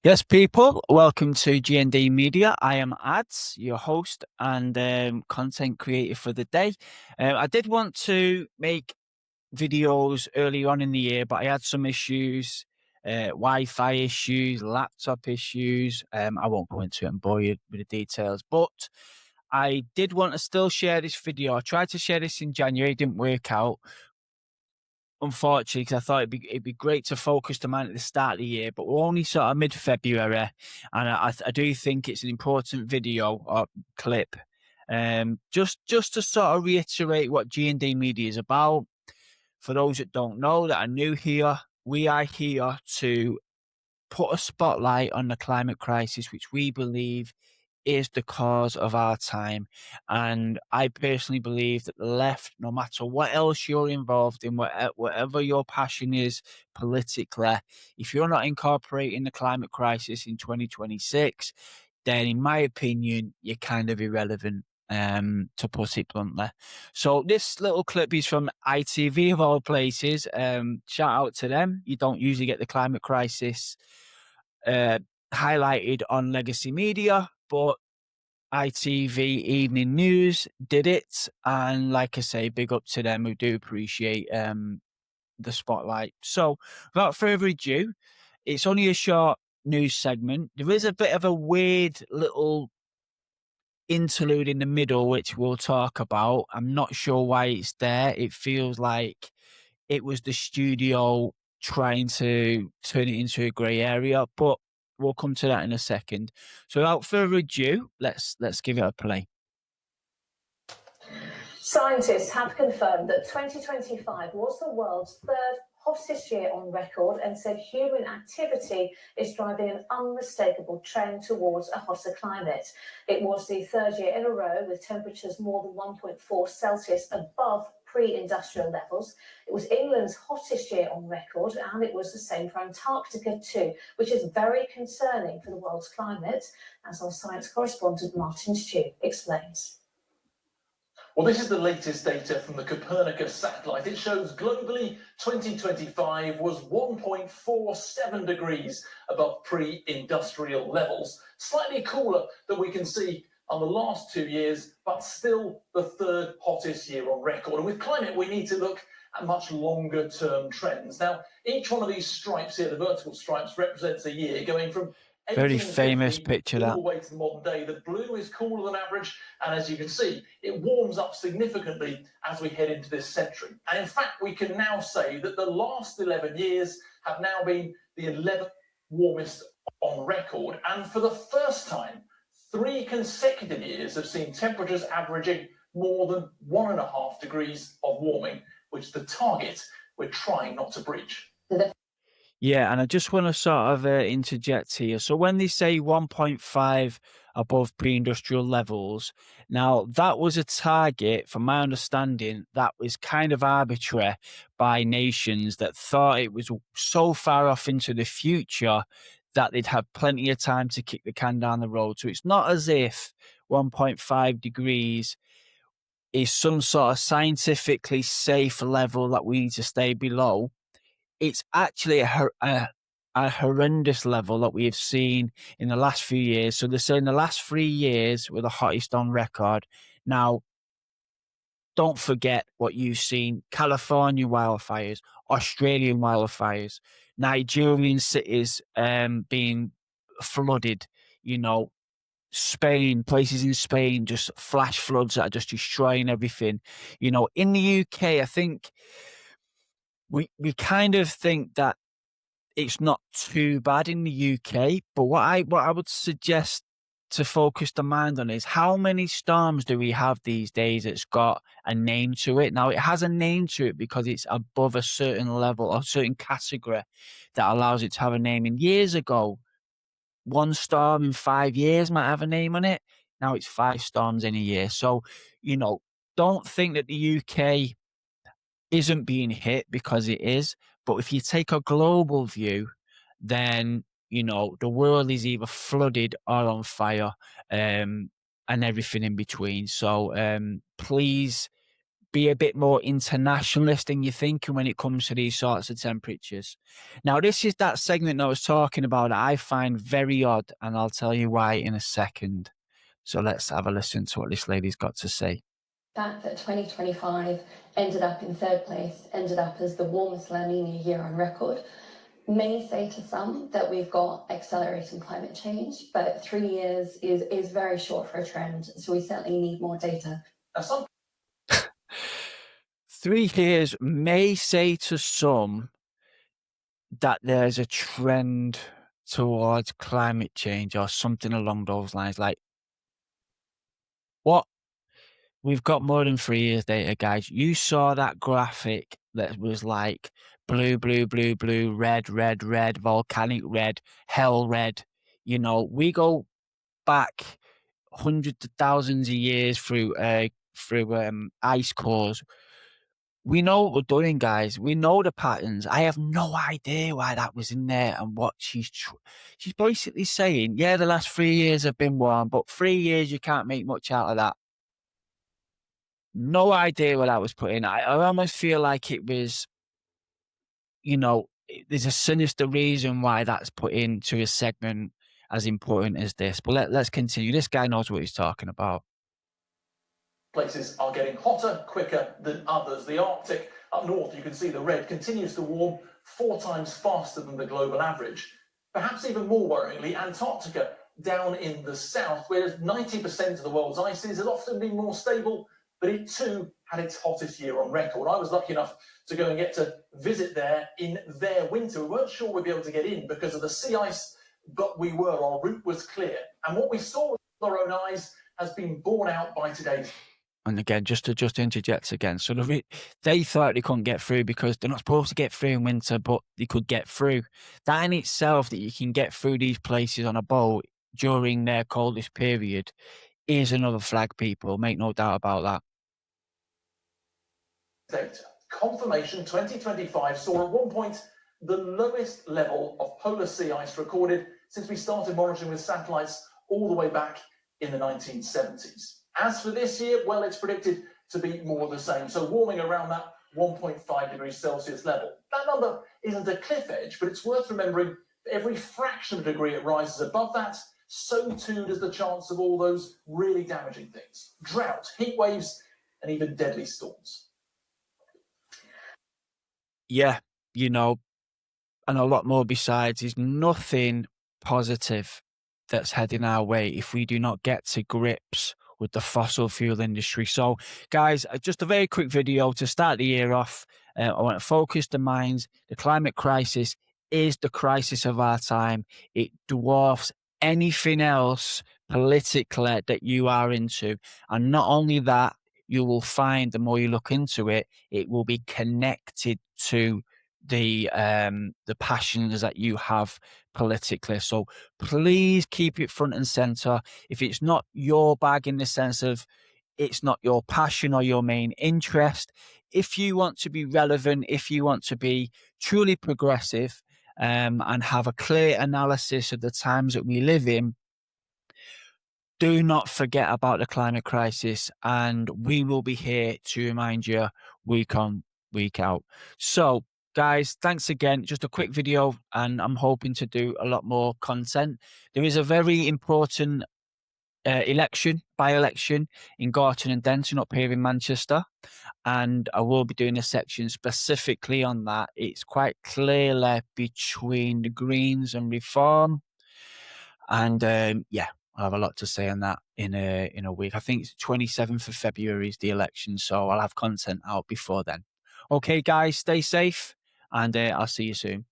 Yes, people, welcome to GND Media. I am Ads, your host and content creator for the day. I did want to make videos earlier on in the year, but I had some issues, Wi-Fi issues, laptop issues. I won't go into it and bore you with the details, but I did want to still share this video. I tried to share this in January, it didn't work out, unfortunately, because I thought it'd be great to focus the mind at the start of the year, but we're only sort of mid-February, and I do think it's an important video or clip, just to sort of reiterate what G&D Media is about. For those that don't know, that are new here, we are here to put a spotlight on the climate crisis, which we believe is the cause of our time. And I personally believe that the left, no matter what else you're involved in, whatever your passion is politically, if you're not incorporating the climate crisis in 2026, then in my opinion, you're kind of irrelevant. To put it bluntly. So this little clip is from ITV of all places. Shout out to them. You don't usually get the climate crisis highlighted on legacy media, but ITV Evening News did it, and like I say, big up to them. We do appreciate the spotlight. So, without further ado, it's only a short news segment. There is a bit of a weird little interlude in the middle, which we'll talk about. I'm not sure why it's there. It feels like it was the studio trying to turn it into a grey area, but we'll come to that in a second. So without further ado, let's give it a play. Scientists have confirmed that 2025 was the world's third hottest year on record and said human activity is driving an unmistakable trend towards a hotter climate. It was the third year in a row with temperatures more than 1.4 Celsius above pre-industrial levels. It was England's hottest year on record, and it was the same for Antarctica too, which is very concerning for the world's climate, as our science correspondent Martin Stew explains. Well, this is the latest data from the Copernicus satellite. It shows globally 2025 was 1.47 degrees above pre-industrial levels. Slightly cooler than we can see on the last 2 years, but still the third hottest year on record. And with climate, we need to look at much longer term trends. Now, each one of these stripes here, the vertical stripes, represents a year going from very famous picture all that. the way to the modern day. The blue is cooler than average, and as you can see, it warms up significantly as we head into this century. And in fact, we can now say that the last 11 years have now been the 11th warmest on record, and for the first time, 3 consecutive years have seen temperatures averaging more than 1.5 degrees of warming, which is the target we're trying not to breach. Yeah, and I just want to sort of interject here. So when they say 1.5 above pre-industrial levels, now that was a target, from my understanding, that was kind of arbitrary by nations that thought it was so far off into the future that they'd have plenty of time to kick the can down the road. So it's not as if 1.5 degrees is some sort of scientifically safe level that we need to stay below. It's actually a horrendous level that we have seen in the last few years. So they're saying the last 3 years were the hottest on record. Now, don't forget what you've seen: California wildfires, Australian wildfires, Nigerian cities being flooded, Spain, places in Spain, just flash floods that are just destroying everything. In the UK, I think we kind of think that it's not too bad in the UK, but what I would suggest to focus the mind on is how many storms do we have these days that's got a name to it. Now, it has a name to it because it's above a certain level or a certain category that allows it to have a name. And years ago, one storm in 5 years might have a name on it. Now it's 5 storms in a year. So, don't think that the UK isn't being hit, because it is. But if you take a global view, then, the world is either flooded or on fire, and everything in between. So please be a bit more internationalist in your thinking when it comes to these sorts of temperatures. Now, this is that segment I was talking about that I find very odd, and I'll tell you why in a second. So let's have a listen to what this lady's got to say. The fact that 2025 ended up in third place, ended up as the warmest La Nina year on record, may say to some that we've got accelerating climate change, but 3 years is very short for a trend, so we certainly need more data. 3 years may say to some that there's a trend towards climate change or something along those lines. Like, what? We've got more than 3 years data, guys. You saw that graphic that was like blue, blue, blue, blue, red, red, red, volcanic red, hell red. You know, we go back hundreds of thousands of years through ice cores. We know what we're doing, guys. We know the patterns. I have no idea why that was in there and what she's basically saying. Yeah, the last 3 years have been warm, but 3 years you can't make much out of that. No idea what I was put in. I almost feel like it was, you know, there's a sinister reason why that's put into a segment as important as this. But let's continue. This guy knows what he's talking about. Places are getting hotter quicker than others. The Arctic up north, you can see the red, continues to warm 4 times faster than the global average. Perhaps even more worryingly, Antarctica down in the south, where 90% of the world's ices has often been more stable, but it too had its hottest year on record. I was lucky enough to go and get to visit there in their winter. We weren't sure we'd be able to get in because of the sea ice, but we were. Our route was clear. And what we saw with our own eyes has been borne out by today's. And again, just to interject again, so they thought they couldn't get through because they're not supposed to get through in winter, but they could get through. That in itself, that you can get through these places on a boat during their coldest period, is another flag, people. Make no doubt about that. Data. Confirmation 2025 saw at one point the lowest level of polar sea ice recorded since we started monitoring with satellites all the way back in the 1970s. As for this year, well, it's predicted to be more of the same. So warming around that 1.5 degrees Celsius level. That number isn't a cliff edge, but it's worth remembering that every fraction of a degree it rises above that, so too does the chance of all those really damaging things. Drought, heat waves, and even deadly storms. Yeah, you know, and a lot more besides. There's nothing positive that's heading our way if we do not get to grips with the fossil fuel industry. So, guys, just a very quick video to start the year off. I want to focus the minds. The climate crisis is the crisis of our time. It dwarfs anything else politically that you are into. And not only that, you will find the more you look into it, it will be connected to the passions that you have politically. So please keep it front and center. If it's not your bag, in the sense of it's not your passion or your main interest, if you want to be relevant, if you want to be truly progressive, and have a clear analysis of the times that we live in, do not forget about the climate crisis, and we will be here to remind you week on, week out. So, guys, thanks again. Just a quick video, and I'm hoping to do a lot more content. There is a very important by-election in Gorton and Denton up here in Manchester, and I will be doing a section specifically on that. It's quite clearly between the Greens and Reform, and yeah, I'll have a lot to say on that in a week. I think it's 27th of February is the election, so I'll have content out before then. Okay, guys, stay safe, and I'll see you soon.